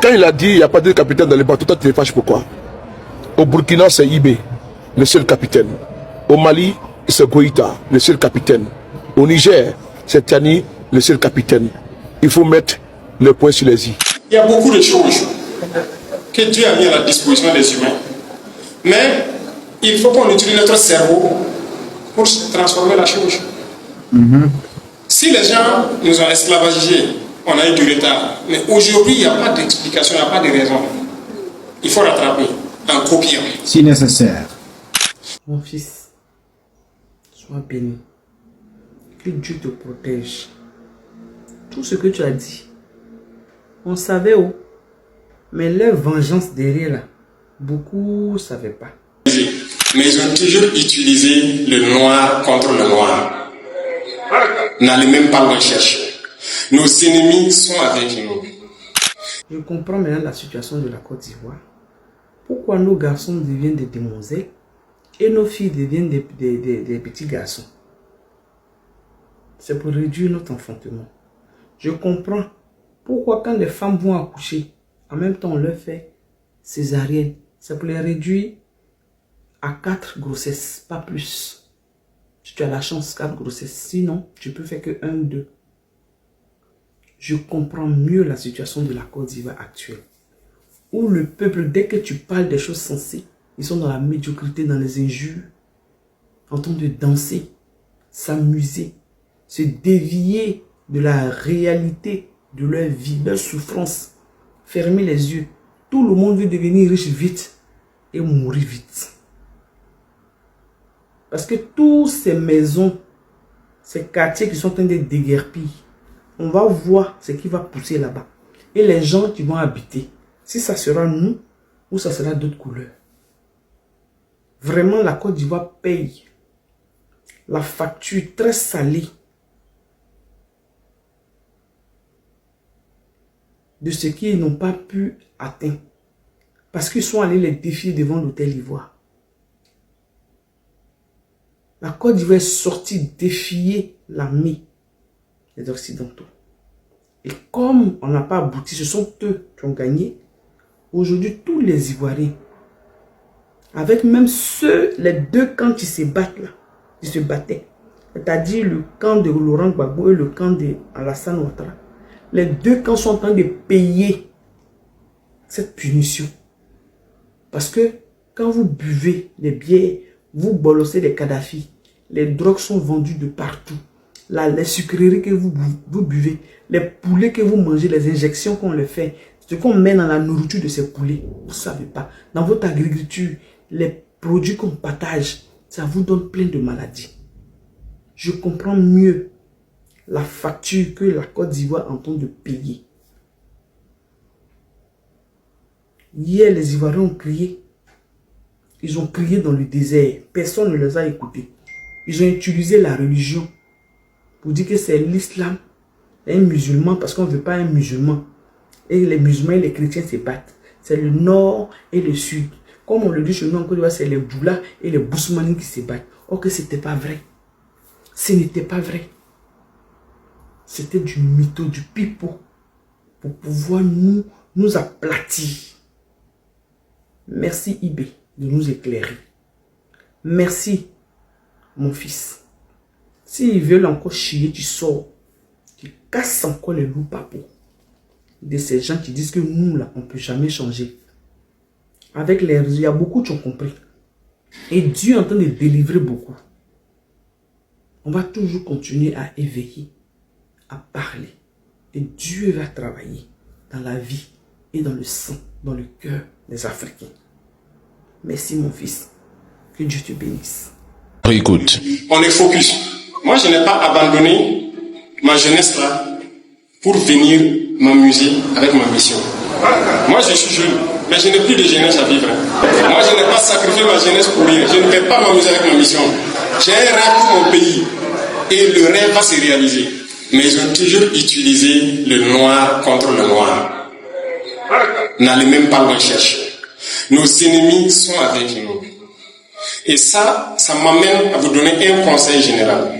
Quand il a dit il n'y a pas de capitaine dans les bateaux, toi tu te fâches pourquoi? Au Burkina, c'est Ibé, le seul capitaine. Au Mali, c'est Goïta, le seul capitaine. Au Niger, c'est Tiani, le seul capitaine. Il faut mettre le point sur les i. Il y a beaucoup de choses que Dieu a mis à la disposition des humains. Mais il faut qu'on utilise notre cerveau pour transformer la chose. Si les gens nous ont esclavagisés, on a eu du retard. Mais aujourd'hui, il n'y a pas d'explication, il n'y a pas de raison. Il faut rattraper en copiant. Si nécessaire. Mon fils, sois béni. Que Dieu te protège. Tout ce que tu as dit, on savait où. Mais leur vengeance derrière là, beaucoup ne savaient pas. Mais ils ont toujours utilisé le noir contre le noir. N'allez même pas loin chercher. Nos ennemis sont avec nous. Je comprends maintenant la situation de la Côte d'Ivoire. Pourquoi nos garçons deviennent des demoiselles et nos filles deviennent des petits garçons. C'est pour réduire notre enfantement. Je comprends pourquoi quand les femmes vont accoucher, en même temps on leur fait césarienne. C'est pour les réduire à 4 grossesses, pas plus. Si tu as la chance, 4 grossesses. Sinon, tu peux faire que 1 ou 2. Je comprends mieux la situation de la Côte d'Ivoire actuelle. Où le peuple, dès que tu parles des choses sensées, ils sont dans la médiocrité, dans les injures, en train de danser, s'amuser, se dévier de la réalité de leur vie, leur souffrance. Fermer les yeux. Tout le monde veut devenir riche vite et mourir vite. Parce que toutes ces maisons, ces quartiers qui sont en train de déguerpir, on va voir ce qui va pousser là-bas. Et les gens qui vont habiter, si ça sera nous ou ça sera d'autres couleurs. Vraiment, la Côte d'Ivoire paye la facture très salée de ce qu'ils n'ont pas pu atteindre. Parce qu'ils sont allés les défier devant l'hôtel Ivoire. La Côte d'Ivoire est sortie défier l'armée des Occidentaux. Et comme on n'a pas abouti, ce sont eux qui ont gagné. Aujourd'hui, tous les Ivoiriens, avec même les 2 camps qui se battent là, qui se battaient, c'est-à-dire le camp de Laurent Gbagbo et le camp de Alassane Ouattara, les 2 camps sont en train de payer cette punition. Parce que quand vous buvez des bières, vous bolossez des Kadhafi, les drogues sont vendues de partout. Là, les sucreries que vous buvez, les poulets que vous mangez, les injections qu'on les fait, ce qu'on met dans la nourriture de ces poulets, vous ne savez pas. Dans votre agriculture, les produits qu'on partage, ça vous donne plein de maladies. Je comprends mieux la facture que la Côte d'Ivoire est en train de payer. Hier, les Ivoiriens ont crié. Ils ont crié dans le désert. Personne ne les a écoutés. Ils ont utilisé la religion pour dire que c'est l'islam, un musulman, parce qu'on ne veut pas un musulman. Et les musulmans et les chrétiens se battent. C'est le nord et le sud. Comme on le dit chez nous en Côte d'Ivoire, c'est les Boulas et les Bousmani qui se battent. Or que ce n'était pas vrai. Ce n'était pas vrai. C'était du mytho, du pipeau. Pour pouvoir nous aplatir. Merci Ibé de nous éclairer. Merci mon fils. S'ils veulent encore chier, tu sors. Tu casses encore les loups papos. De ces gens qui disent que nous là, on ne peut jamais changer. Avec les réseaux, il y a beaucoup qui ont compris. Et Dieu est en train de délivrer beaucoup. On va toujours continuer à éveiller, à parler. Et Dieu va travailler dans la vie et dans le sang, dans le cœur des Africains. Merci mon fils. Que Dieu te bénisse. Écoute. On est focus. Moi, je n'ai pas abandonné ma jeunesse là pour venir m'amuser avec ma mission. Moi, je suis jeune, mais je n'ai plus de jeunesse à vivre. Moi, je n'ai pas sacrifié ma jeunesse pour rien. Je ne vais pas m'amuser avec ma mission. J'ai un rêve pour mon pays et le rêve va se réaliser. Mais ils ont toujours utilisé le noir contre le noir. N'allez même pas loin chercher. Nos ennemis sont avec nous. Et ça m'amène à vous donner un conseil général.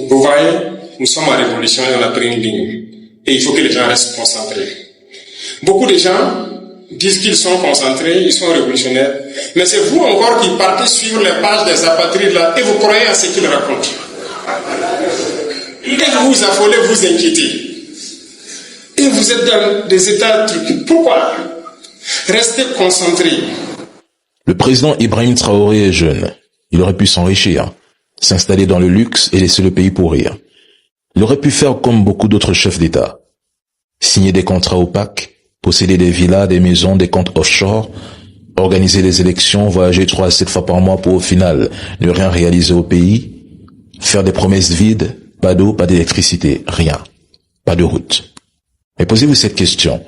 Vous voyez, nous sommes en révolution et on a pris une ligne. Et il faut que les gens restent concentrés. Beaucoup de gens disent qu'ils sont concentrés, ils sont révolutionnaires, mais c'est vous encore qui partez sur les pages des apatrides là et vous croyez à ce qu'ils racontent. Et vous vous affolez, vous inquiétez. Et vous êtes dans des états de trucs. Pourquoi? Restez concentrés. Le président Ibrahim Traoré est jeune. Il aurait pu s'enrichir, s'installer dans le luxe et laisser le pays pourrir. Il aurait pu faire comme beaucoup d'autres chefs d'État. Signer des contrats opaques, posséder des villas, des maisons, des comptes offshore, organiser des élections, voyager 3 à 7 fois par mois pour au final ne rien réaliser au pays, faire des promesses vides, pas d'eau, pas d'électricité, rien, pas de route. Mais posez-vous cette question.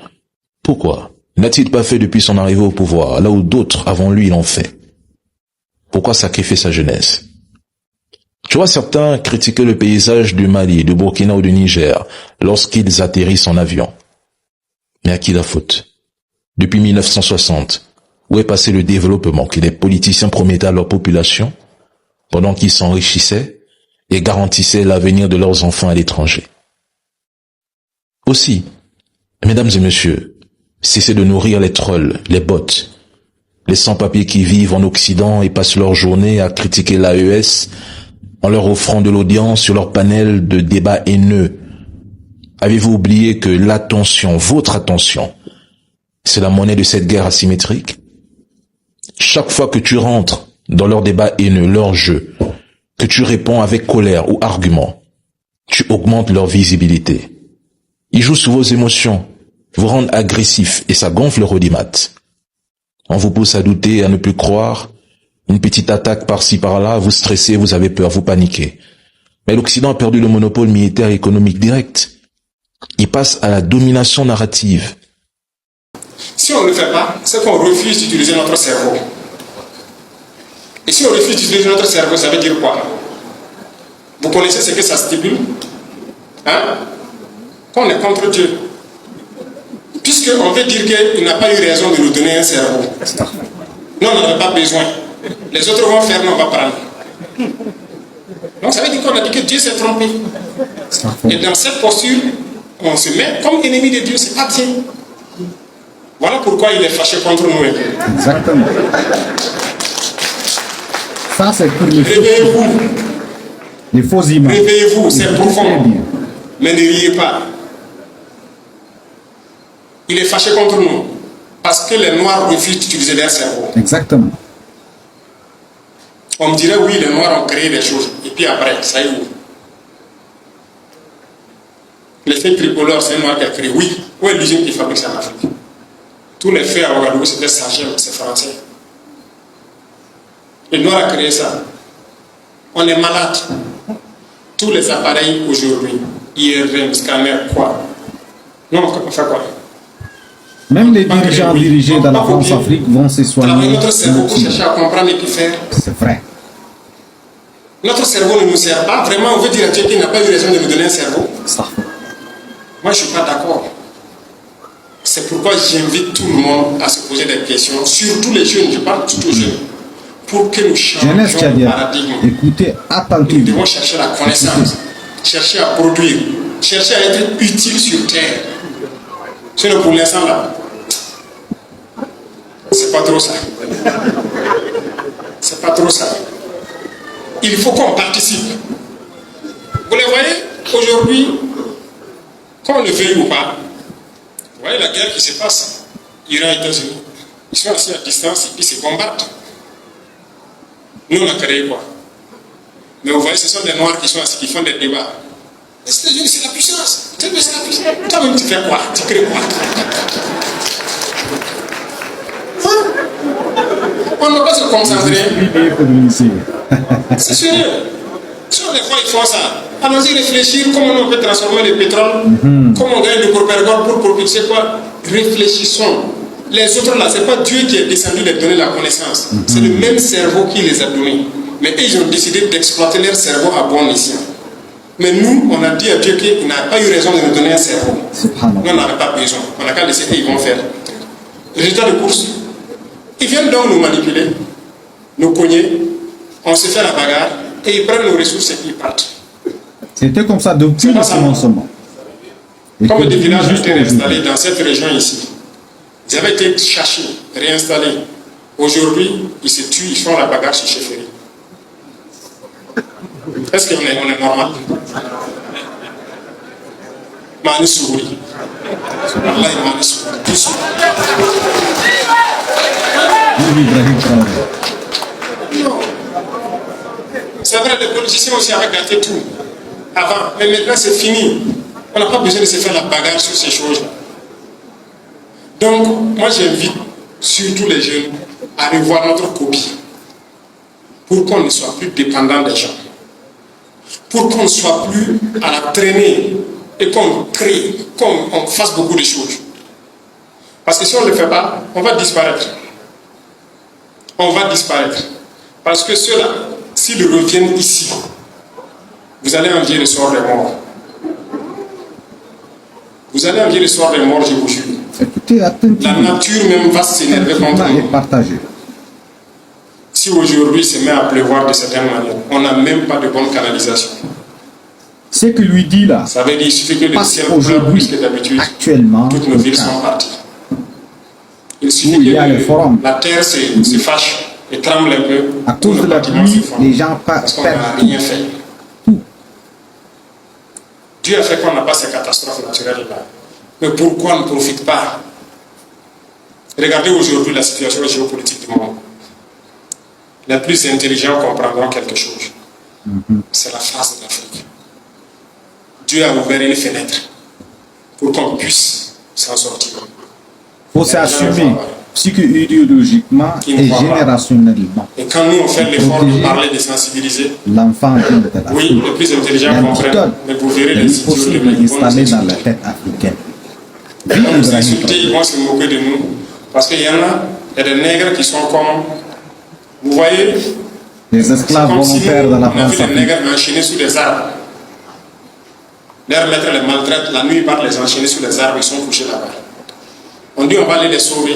Pourquoi n'a-t-il pas fait depuis son arrivée au pouvoir, là où d'autres avant lui l'ont fait? Pourquoi sacrifier sa jeunesse? Tu vois certains critiquer le paysage du Mali, du Burkina ou du Niger lorsqu'ils atterrissent en avion. Mais à qui la faute? Depuis 1960, où est passé le développement que les politiciens promettaient à leur population pendant qu'ils s'enrichissaient et garantissaient l'avenir de leurs enfants à l'étranger? Aussi, mesdames et messieurs, cessez de nourrir les trolls, les bots, les sans-papiers qui vivent en Occident et passent leur journée à critiquer l'AES en leur offrant de l'audience sur leur panel de débats haineux. Avez-vous oublié que l'attention, votre attention, c'est la monnaie de cette guerre asymétrique? Chaque fois que tu rentres dans leur débat haineux, leur jeu, que tu réponds avec colère ou argument, tu augmentes leur visibilité. Ils jouent sur vos émotions, vous rendent agressifs et ça gonfle le audimat. On vous pousse à douter, à ne plus croire. Une petite attaque par-ci par-là, vous stressez, vous avez peur, vous paniquez. Mais l'Occident a perdu le monopole militaire et économique direct. Il passe à la domination narrative. Si on ne le fait pas, c'est qu'on refuse d'utiliser notre cerveau. Et si on refuse d'utiliser notre cerveau, ça veut dire quoi? Vous connaissez ce que ça stipule? Hein? Qu'on est contre Dieu. Puisqu'on veut dire qu'il n'a pas eu raison de nous donner un cerveau. Nous, on n'en a pas besoin. Les autres vont faire, nous, on va prendre. Donc ça veut dire qu'on a dit que Dieu s'est trompé. Et dans cette posture, on se met comme ennemi de Dieu, c'est pas bien. Voilà pourquoi il est fâché contre nous. Exactement. Ça, c'est pour les Réveillez-vous. Les faux images. Réveillez-vous, c'est profond. Mais ne riez pas. Il est fâché contre nous. Parce que les Noirs refusent d'utiliser leur cerveau. Exactement. On me dirait, oui, les Noirs ont créé des choses. Et puis après, ça y est où? L'effet tricolore, c'est un Noir qui a créé. Oui. Où est l'usine qui fabrique ça en Afrique? Tous les faits à Ouagadougou, c'était Sargent, c'est français. Le Noir a créé ça. On est malade. Tous les appareils aujourd'hui, IRM, scanner, quoi? Non, on fait quoi? Même les dirigeants dirigés dans la France-Afrique vont se soigner. Notre cerveau pour chercher à comprendre et puis faire. C'est vrai. Notre cerveau ne nous sert pas. Vraiment, on veut dire à Dieu qu'il n'a pas eu raison de nous donner un cerveau. Ça. Moi, je ne suis pas d'accord. C'est pourquoi j'invite tout le monde à se poser des questions, surtout les jeunes, je parle tout aux jeunes, pour que nous changions de paradigme. Écoutez Nous attentivement. devons chercher la connaissance, chercher à produire, chercher à être utile sur terre. Sinon, pour l'instant, là, c'est pas trop ça. C'est pas trop ça. Il faut qu'on participe. Vous les voyez, aujourd'hui, qu'on le veuille ou pas, vous voyez la guerre qui se passe, Iran et États-Unis. Ils sont assis à distance et puis se bombardent. Nous, on a créé quoi? Mais vous voyez, ce sont des Noirs qui sont assis, qui font des débats. Les États-Unis, c'est la puissance. C'est la puissance. Toi-même, tu fais quoi? Tu crées quoi? Hein? On ne va pas se concentrer. C'est sérieux. Si on les voit, ils font ça. Allons-y réfléchir comment on peut transformer le pétrole, comment on gagne le propergol pour propulser quoi? Réfléchissons. Les autres là, c'est pas Dieu qui est descendu les donner la connaissance. C'est le même cerveau qui les a donnés. Mais eux, ils ont décidé d'exploiter leur cerveau à bon escient. Mais nous, on a dit à Dieu qu'il n'a pas eu raison de nous donner un cerveau. Nous, on n'en a pas besoin. On n'a qu'à laisser et ils vont faire. Résultat de course. Ils viennent donc nous manipuler, nous cogner, on se fait la bagarre et ils prennent nos ressources et ils partent. C'était comme ça depuis le commencement. Comme des villages ont été installés dans cette région ici, Ils avaient été cherchés, réinstallés. Aujourd'hui, ils se tuent, ils font la bagarre chez Chefferie. Est-ce qu'on est normal? Mani Souris. Allah Mani Souris. Tout ça. Non. C'est vrai, les politiciens aussi avaient gâté tout avant. Mais maintenant, c'est fini. On n'a pas besoin de se faire la bagarre sur ces choses-là. Donc, moi, j'invite surtout les jeunes à revoir notre copie pour qu'on ne soit plus dépendant des gens, pour qu'on ne soit plus à la traînée et qu'on crée, qu'on fasse beaucoup de choses. Parce que si on ne le fait pas, on va disparaître. On va disparaître. Parce que ceux-là, s'ils reviennent ici, vous allez envier le sort des morts. Vous allez envier le sort des morts, je vous jure. Écoutez, la nature même va s'énerver contre nous. Si aujourd'hui il se met à pleuvoir de certaines manières, on n'a même pas de bonne canalisation. Ce que lui dit là, ça veut dire qu'il suffit que le ciel pleure plus que d'habitude. Actuellement, toutes nos villes sont parties. Il suffit que la terre se fâche et tremble un peu. À cause de la pluie, les gens parce qu'on n'a rien fait. Dieu a fait qu'on n'a pas ces catastrophes naturelles-là. Mais pourquoi on ne profite pas? Regardez aujourd'hui la situation géopolitique du monde. Les plus intelligents comprendront quelque chose. C'est la face de l'Afrique. Dieu a ouvert une fenêtre pour qu'on puisse s'en sortir. Il faut s'assumer psycho-idéologiquement et générationnellement. Et quand nous on fait l'effort de parler, de sensibiliser, l'enfant oui, les plus intelligents comprennent, mais vous verrez les idiots installés dans la tête africaine. Ils vont nous insulter, ils vont se moquer de nous. Parce qu'il y en a, il y a des nègres qui sont comme, vous voyez, les esclaves volontaires de la France. On a vu les nègres enchaînés sous des arbres. Leurs maîtres les maltraitent, la nuit ils partent les enchaîner sous les arbres, ils sont couchés là-bas. On dit on va aller les sauver.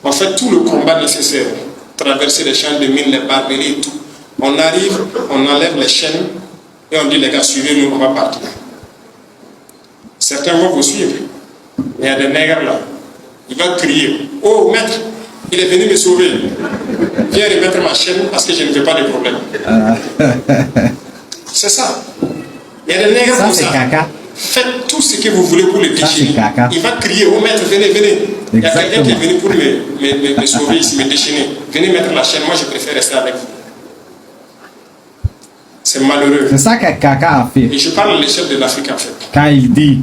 On fait tout le combat nécessaire, traverser les champs de mines, les barberies et tout. On arrive, on enlève les chaînes et on dit les gars suivez-nous, on va partir. Certains vont vous suivre. Il y a des nègres là. Il va crier, oh maître, il est venu me sauver. Viens remettre ma chaîne parce que je ne veux pas de problème. C'est ça. Il y a des nègres comme ça. Caca. Faites tout ce que vous voulez pour le déchaîner. Il va crier, oh maître, venez, venez. Il y a quelqu'un qui est venu pour me sauver ici, me déchaîner. Venez mettre la chaîne, moi je préfère rester avec vous. C'est malheureux. C'est ça que Kaka a fait. Et je parle à l'échelle de l'Afrique en fait. Quand il dit.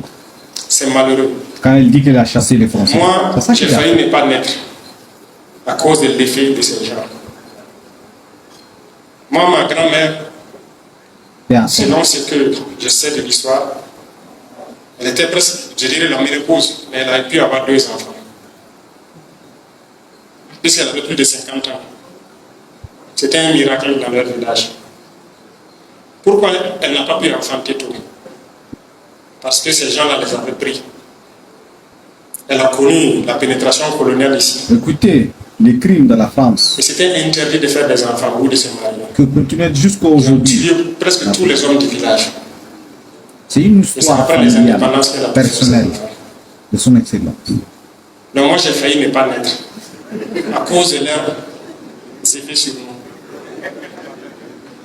C'est malheureux. Quand il dit qu'il a chassé les Français. Moi, j'ai failli ne pas naître à cause de l'effet de ces gens. Moi, ma grand-mère, selon ce que je sais de l'histoire, elle était presque, je dirais, la ménopause, mais elle a pu avoir 2 enfants. Puisqu'elle avait plus de 50 ans. C'était un miracle dans leur village. Pourquoi elle n'a pas pu enfanter tout? Parce que ces gens-là les avaient pris. Elle a connu la pénétration coloniale ici. Écoutez, les crimes de la France. Et c'était interdit de faire des enfants ou de se marier. Que continuent jusqu'à aujourd'hui. Ils ont tué presque tous les hommes du village. C'est une histoire familiale, personnelle, de son excellence. Donc moi j'ai failli ne pas naître à cause de leurs effets sur moi.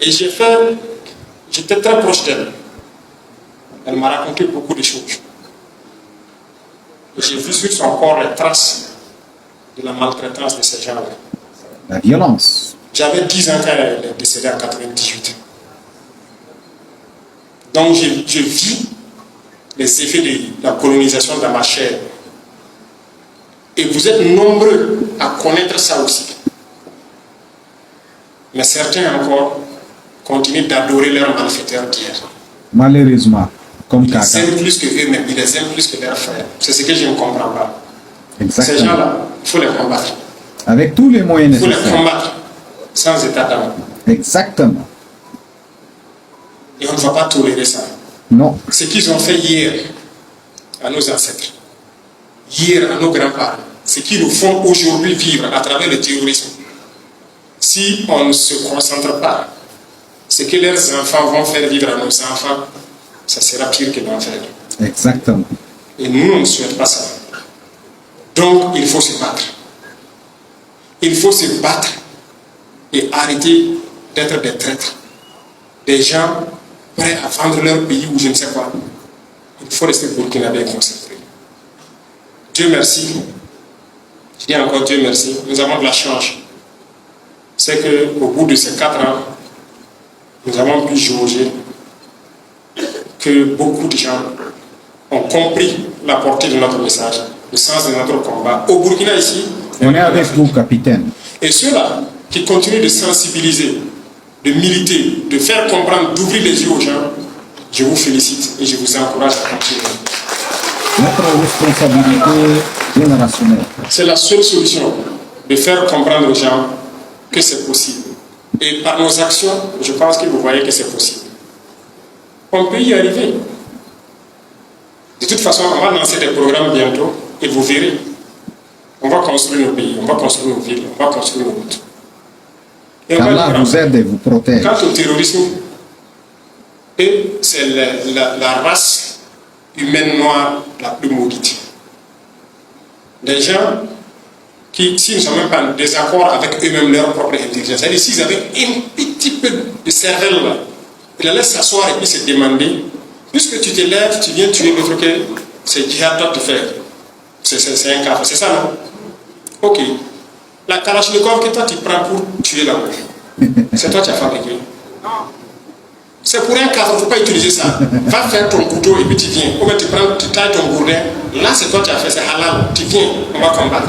Et j'étais très proche d'elle. Elle m'a raconté beaucoup de choses. Et j'ai vu sur son corps les traces de la maltraitance de ces gens-là. La violence. J'avais 10 ans quand elle est décédée en 98. Donc je vis les effets de la colonisation dans ma chair. Et vous êtes nombreux à connaître ça aussi. Mais certains encore continuent d'adorer leurs malfaiteurs d'hier. Malheureusement, comme Kaka. Ils les aiment plus que eux-mêmes, ils les aiment plus que leurs frères. C'est ce que je ne comprends pas. Exactement. Ces gens-là, il faut les combattre. Avec tous les moyens nécessaires. Il faut les combattre sans état d'âme. Exactement. Et on ne va pas tolérer ça. Non. Ce qu'ils ont fait hier à nos ancêtres, hier à nos grands-parents, ce qu'ils nous font aujourd'hui vivre à travers le terrorisme, si on ne se concentre pas, ce que leurs enfants vont faire vivre à nos enfants, ça sera pire que l'enfer. Exactement. Et nous, on ne souhaite pas ça. Donc, il faut se battre. Il faut se battre et arrêter d'être des traîtres. Des gens prêts à vendre leur pays ou je ne sais quoi. Il faut rester burkinabé et concentré. Dieu merci. Je dis encore Dieu merci. Nous avons de la chance. C'est qu'au bout de ces 4 ans, nous avons pu jauger que beaucoup de gens ont compris la portée de notre message, le sens de notre combat. Au Burkina ici, on est avec vous, capitaine. Et ceux-là qui continuent de sensibiliser, de militer, de faire comprendre, d'ouvrir les yeux aux gens, je vous félicite et je vous encourage à continuer. Notre responsabilité générationnelle. C'est la seule solution de faire comprendre aux gens que c'est possible. Et par nos actions, je pense que vous voyez que c'est possible. On peut y arriver. De toute façon, on va lancer des programmes bientôt et vous verrez. On va construire nos pays, on va construire nos villes, on va construire nos routes. Allah vous aide et vous protège. Quant au terrorisme, c'est la race humaine noire la plus maudite. Des gens qui, s'ils ne sont même pas en désaccord avec eux-mêmes, leur propre intelligence, c'est-à-dire s'ils avaient un petit peu de cervelle là, ils la laissent s'asseoir et puis se demander, puisque tu te lèves, tu viens tuer l'autre, c'est djihad doit te faire. C'est un cas, c'est ça non? Ok. La Kalachnikov que toi tu prends pour tuer l'homme, c'est toi qui as fabriqué. C'est pour un cas, il ne faut pas utiliser ça. Va faire ton couteau et puis tu viens. Ou bien tu tailles ton gourdin. Là, c'est toi qui as fait, c'est halal. Tu viens, on va combattre.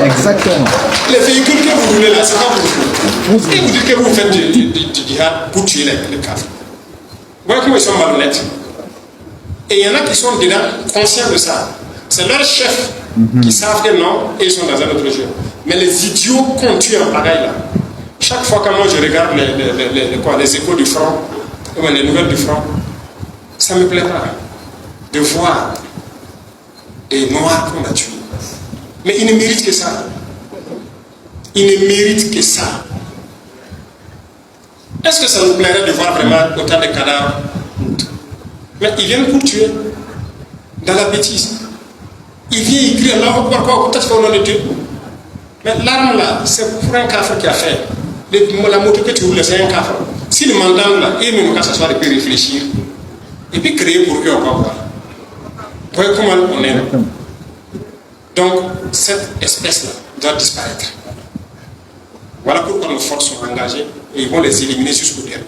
Exactement. Les véhicules que vous roulez là, c'est pas pour vous. Et vous dites que vous faites du djihad pour tuer les caves. Vous voyez comment ils sont malhonnêtes. Et il y en a qui sont dedans conscients de ça. C'est leurs chefs qui savent que non, et ils sont dans un autre jeu. Mais les idiots qu'on tue en pagaille là, chaque fois que moi je regarde les échos du front, les nouvelles du front, ça ne me plaît pas de voir des noirs qu'on a tués. Mais ils ne méritent que ça. Ils ne méritent que ça. Est-ce que ça nous plairait de voir vraiment autant de cadavres? Mais ils viennent pour tuer. Dans la bêtise. Ils viennent écrire là, pourquoi peut-être qu'on a Dieu. Mais l'arme là, c'est pour un cafre qui a fait. La moto que tu roules, c'est un cafre. Si le mandat là, et même quand ça soit, il peut réfléchir. Et puis créer pour eux encore. Vous voyez comment on est là. Donc, cette espèce-là doit disparaître. Voilà pourquoi nos forces sont engagées et ils vont les éliminer jusqu'au dernier.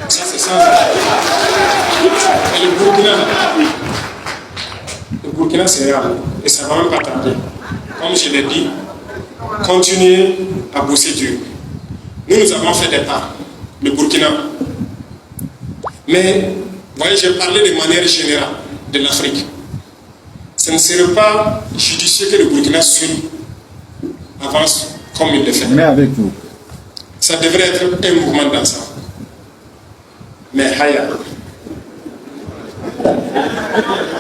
Ça, c'est ça. Et le Burkina, c'est réel. Et ça ne va même pas tarder. Comme je l'ai dit, continuez à bosser dur. Nous avons fait des pas. Le Burkina. Mais, vous voyez, j'ai parlé de manière générale de l'Afrique. Ce ne serait pas judicieux que le Burkina seul avance comme il le fait. Mais avec vous. Ça devrait être un mouvement d'ensemble. Mais Haya,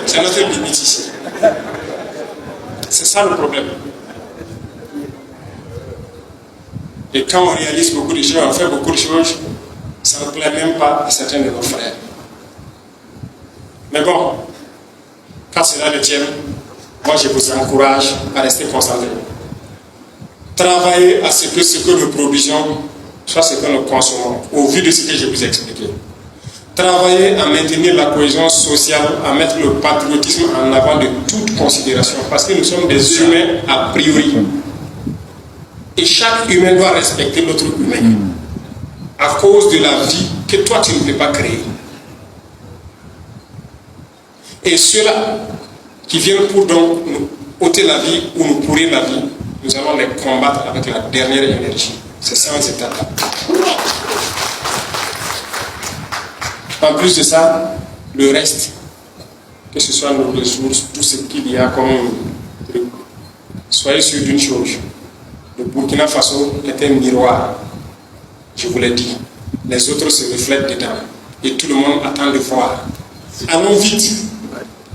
c'est notre limite ici. C'est ça le problème. Et quand on réalise beaucoup de choses, on fait beaucoup de choses, ça ne plaît même pas à certains de nos frères. Mais bon, quand cela le tient, moi je vous encourage à rester concentrés. Travaillez à ce que nous produisons soit ce que nous consommons, au vu de ce que je vous ai expliqué. Travaillez à maintenir la cohésion sociale, à mettre le patriotisme en avant de toute considération, parce que nous sommes des humains a priori. Et chaque humain doit respecter l'autre humain, à cause de la vie que toi tu ne peux pas créer. Et ceux-là qui viennent pour donc nous ôter la vie ou nous pourrir la vie, nous allons les combattre avec la dernière énergie. C'est ça, cet état-là. En plus de ça, le reste, que ce soit nos ressources, tout ce qu'il y a comme truc, soyez sûr d'une chose. Le Burkina Faso est un miroir. Je vous l'ai dit. Les autres se reflètent dedans. Et tout le monde attend de voir. Allons vite.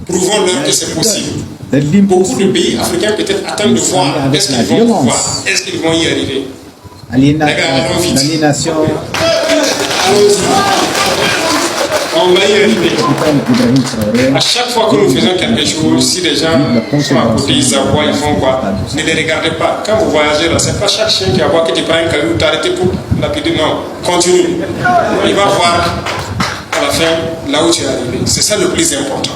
Prouvons-leur que c'est possible. Beaucoup de pays africains peut-être attendent de voir. Est-ce qu'ils vont pouvoir? Est-ce qu'ils vont y arriver? Les gars, allons vite. L'aliénation. Allons-y. On On va y arriver. À chaque fois que nous faisons quelque chose, si les gens sont à côté, ils aboient, ils font quoi? Ne les regardez pas. Quand vous voyagez là, c'est pas chaque chien qui aboie que tu prends un caillou, t'arrêtes pour lapider. Non, continue. Il va voir à la fin là où tu es arrivé. C'est ça le plus important.